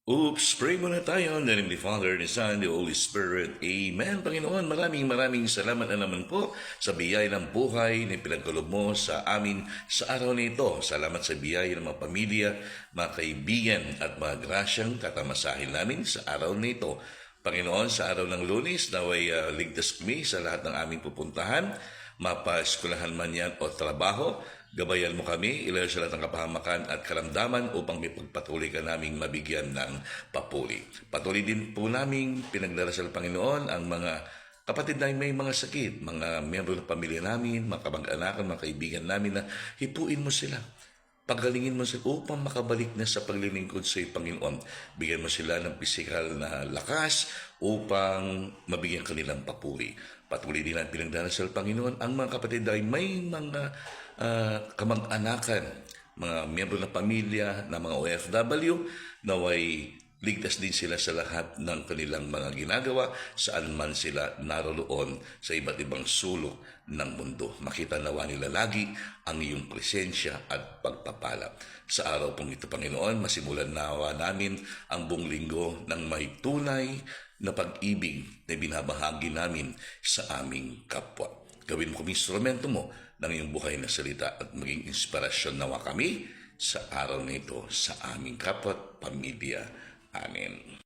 Oops, pray muna tayo. In the name of the Father, the Son, the Holy Spirit. Amen. Panginoon, maraming salamat na naman po sa biyaya ng buhay na pinagkalob mo sa amin sa araw na ito. Salamat sa biyaya ng mga pamilya, mga kaibigan at mga grasyang tatamasahin namin sa araw na ito. Panginoon, sa araw ng Lunes, naway ligtas kami sa lahat ng aming pupuntahan, mapaeskulahan man yan o trabaho. Gabayan mo kami, ilayo sa lahat ng kapahamakan at karamdaman upang may pagpatuloy ka naming mabigyan ng papuri. Patuloy din po naming pinagdarasal, Panginoon, ang mga kapatid na may mga sakit, mga miyembro ng pamilya namin, mga kamag-anakan, mga kaibigan namin na hipuin mo sila. Pagalingin mo sila upang makabalik na sa paglilingkod sa iyo, Panginoon. Bigyan mo sila ng pisikal na lakas upang mabigyan kanilang papuri. Patuloy din ang pinagdarasal, Panginoon, ang mga kapatid ay may mga kamag-anakan, mga miyembro ng pamilya, ng mga OFW, naway ligtas din sila sa lahat ng kanilang mga ginagawa saan man sila naroroon sa iba't ibang sulok ng mundo. Makita nawa nila lagi ang iyong presensya at pagpapala. Sa araw pong ito, Panginoon, masimulan nawa namin ang buong linggo ng may tunay na pag-ibig na binabahagi namin sa aming kapwa. Gawin mo kami instrumento mo ng iyong buhay na salita at maging inspirasyon nawa kami sa araw na ito sa aming kapwa at pamilya. Amen.